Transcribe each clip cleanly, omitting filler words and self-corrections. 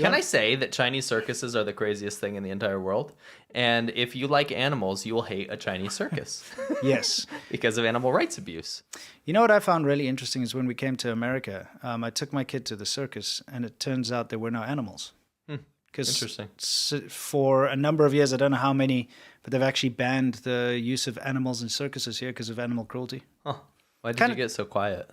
Can I say that Chinese circuses are the craziest thing in the entire world? And if you like animals, you will hate a Chinese circus. Yes. Because of animal rights abuse. You know what I found really interesting is when we came to America, I took my kid to the circus, and it turns out there were no animals. Interesting. For a number of years, I don't know how many, but they've actually banned the use of animals in circuses here because of animal cruelty. Huh. Why did you get so quiet?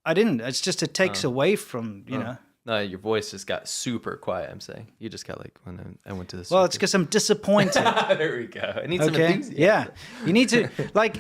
I didn't. It's just it takes away from, you know. No, your voice just got super quiet, I'm saying. You just got like, when I went to the circus. Well, it's because I'm disappointed. There we go. I need some enthusiasm. Yeah. You need to, like,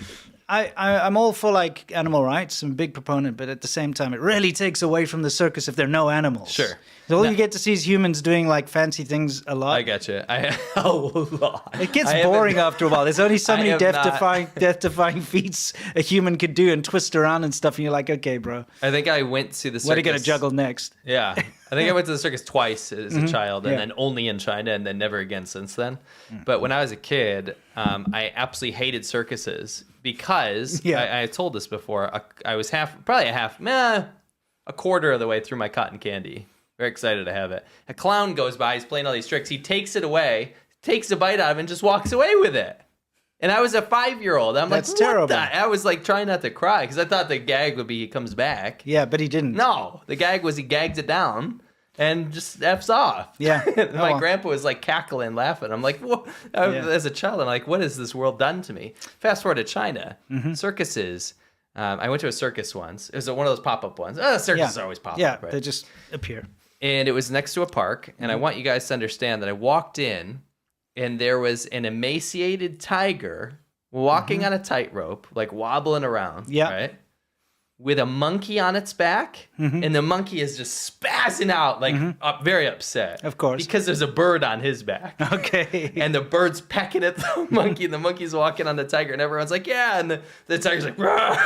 I'm all for, like, animal rights. I'm a big proponent, but at the same time, it really takes away from the circus if there are no animals. Sure. So all you get to see is humans doing, like, fancy things a lot. I get you. A lot. It gets boring after a while. There's only so many death-defying feats a human could do and twist around and stuff, and you're like, okay, bro. I think I went to the circus. What are you going to juggle next? Yeah. I think I went to the circus twice as a child, and then only in China, and then never again since then. But when I was a kid, I absolutely hated circuses because, I told this before, I was a quarter of the way through my cotton candy. Very excited to have it. A clown goes by, he's playing all these tricks, he takes it away, takes a bite out of it, and just walks away with it. And I was a 5-year-old. That's like, terrible. I was like trying not to cry because I thought the gag would be he comes back. Yeah, but he didn't. No, the gag was he gags it down and just F's off. Yeah. My grandpa was like cackling, laughing. I'm like, what? As a child, I'm like, what has this world done to me? Fast forward to China, circuses. I went to a circus once. It was one of those pop-up ones. Circuses always pop up. Yeah, right? They just appear. And it was next to a park. And I want you guys to understand that I walked in, and there was an emaciated tiger walking on a tightrope, like wobbling around, right? With a monkey on its back, and the monkey is just spazzing out, like very upset. Of course. Because there's a bird on his back. Okay. And the bird's pecking at the monkey, and the monkey's walking on the tiger, and everyone's like, yeah, and the tiger's like, rah!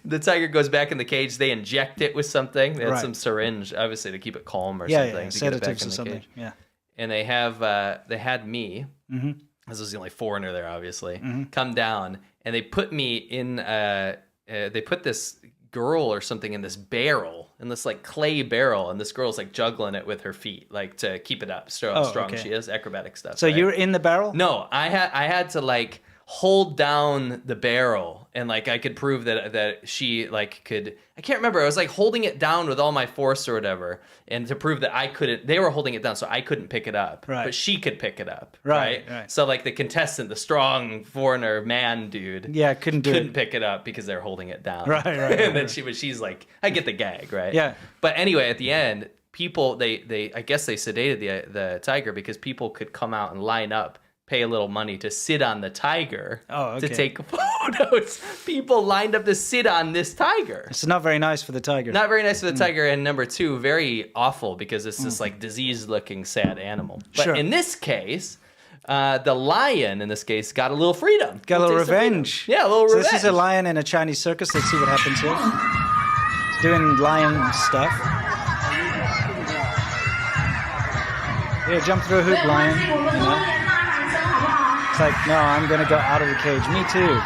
The tiger goes back in the cage, they inject it with something. They had some syringe, obviously, to keep it calm or something. Yeah, to get it back sedatives in or the something. cage. Yeah. And they had me, this was the only foreigner there, obviously, come down, and they put me in, they put this girl or something in this barrel, in this like clay barrel, and this girl's like juggling it with her feet, like to keep it up, how strong she is, acrobatic stuff. So you're in the barrel? No, I had to like hold down the barrel, and like I could prove that she like could. I can't remember. I was like holding it down with all my force or whatever, and to prove that I couldn't. They were holding it down, so I couldn't pick it up. Right. But she could pick it up. Right. So like the contestant, the strong foreigner man dude, couldn't pick it up because they're holding it down. Right. And then she's like, I get the gag, right? Yeah. But anyway, at the end, people they I guess they sedated the tiger because people could come out and line up, pay a little money to sit on the tiger to take photos. People lined up to sit on this tiger. It's not very nice for the tiger. Not very nice for the tiger, and number two, very awful because it's this like diseased-looking, sad animal. But in this case, the lion in this case got a little freedom. Got a little revenge. Yeah, a little revenge. So this is a lion in a Chinese circus. Let's see what happens here. It's doing lion stuff. Yeah, jump through a hoop, lion. You know? It's like, no, I'm going to go out of the cage. Me too.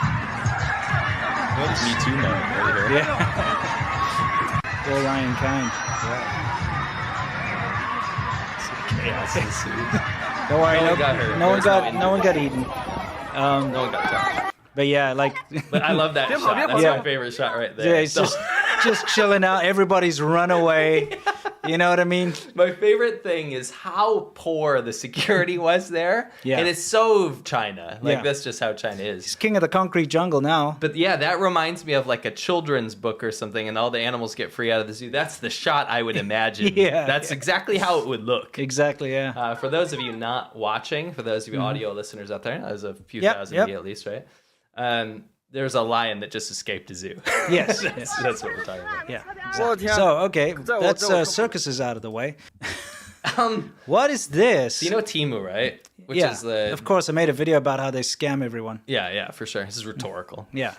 Me too, man. Right here. Yeah. All lion kind. Chaos ensued. Don't worry, No one got hurt. no one got eaten. No one got touched. But yeah, like. But I love that shot. That's my favorite shot right there. Yeah, it's just chilling out. Everybody's run away. You know what I mean? My favorite thing is how poor the security was there. Yeah. And it's so China. Like, that's just how China is. He's king of the concrete jungle now. But yeah, that reminds me of like a children's book or something, and all the animals get free out of the zoo. That's the shot I would imagine. That's exactly how it would look. Exactly, yeah. For those of you not watching, for those of you audio listeners out there, there's a few thousand of you at least, right? There's a lion that just escaped a zoo. Yes. That's what we're talking about. Yeah. Exactly. So, okay, that's circuses out of the way. What is this? You know Temu, right? Which is of course, I made a video about how they scam everyone. Yeah, for sure. This is rhetorical. Yeah.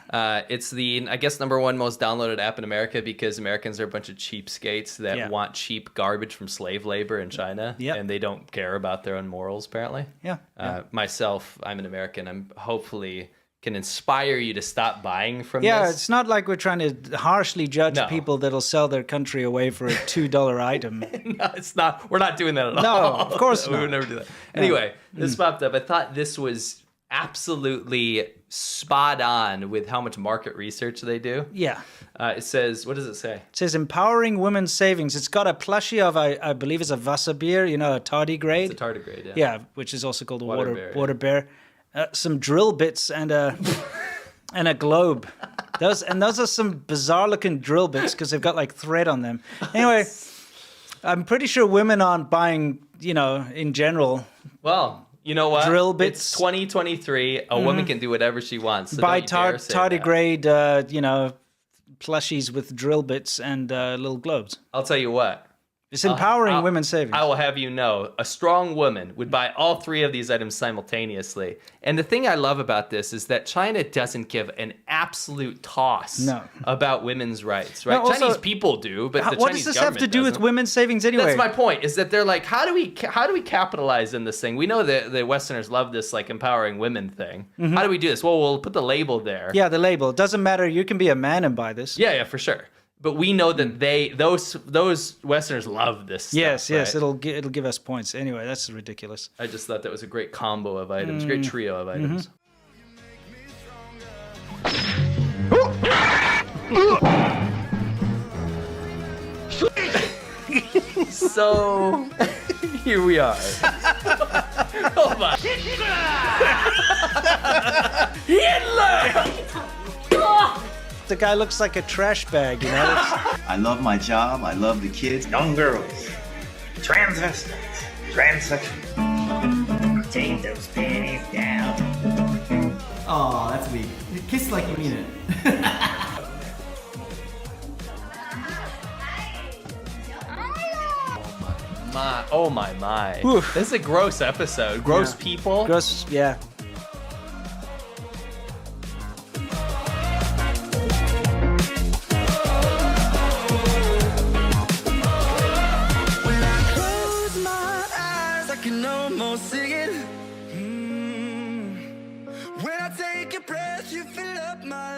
It's the, I guess, #1 most downloaded app in America because Americans are a bunch of cheapskates that want cheap garbage from slave labor in China, and they don't care about their own morals, apparently. Yeah. Myself, I'm an American. I'm hopefully can inspire you to stop buying from Yeah, this. it's not like we're trying to harshly judge people that'll sell their country away for a $2 item. No, it's not. We're not doing that at all. No, of course We not. would never do that. Anyway, this popped up. I thought this was absolutely spot on with how much market research they do. Yeah. It says, what does it say? It says empowering women's savings. It's got a plushie of, I believe it's a Wasserbier, a tardigrade. It's a tardigrade, yeah. Yeah, which is also called a water bear, yeah. bear. Some drill bits and a and a globe. Those are some bizarre looking drill bits because they've got like thread on them. Anyway, I'm pretty sure women aren't buying, in general. Well, you know what? Drill bits. It's 2023. A woman can do whatever she wants. So Buy don't you dare say that. tardigrade, plushies with drill bits and little globes. I'll tell you what. It's empowering women's savings. I will have you know, a strong woman would buy all three of these items simultaneously. And the thing I love about this is that China doesn't give an absolute toss about women's rights, right? No, also, Chinese people do, but the what Chinese does this have to do with women's savings anyway? That's my point, is that they're like, how do we capitalize in this thing? We know that the Westerners love this like empowering women thing. How do we do this? Well, we'll put the label there. Yeah, the label. It doesn't matter. You can be a man and buy this. Yeah, for sure. But we know that those Westerners love this stuff. Yes, right? it'll give us points. Anyway, that's ridiculous. I just thought that was a great combo of items, great trio of items. So here we are. Oh my! Hitler! The guy looks like a trash bag, I love my job. I love the kids. Young girls, transvestites, transsexuals. Take those panties down. Oh, that's weak. Kiss like you mean it. Oh my. Oof. This is a gross episode. Gross people. Gross, yeah. can almost sing it. When I take a breath, you fill up my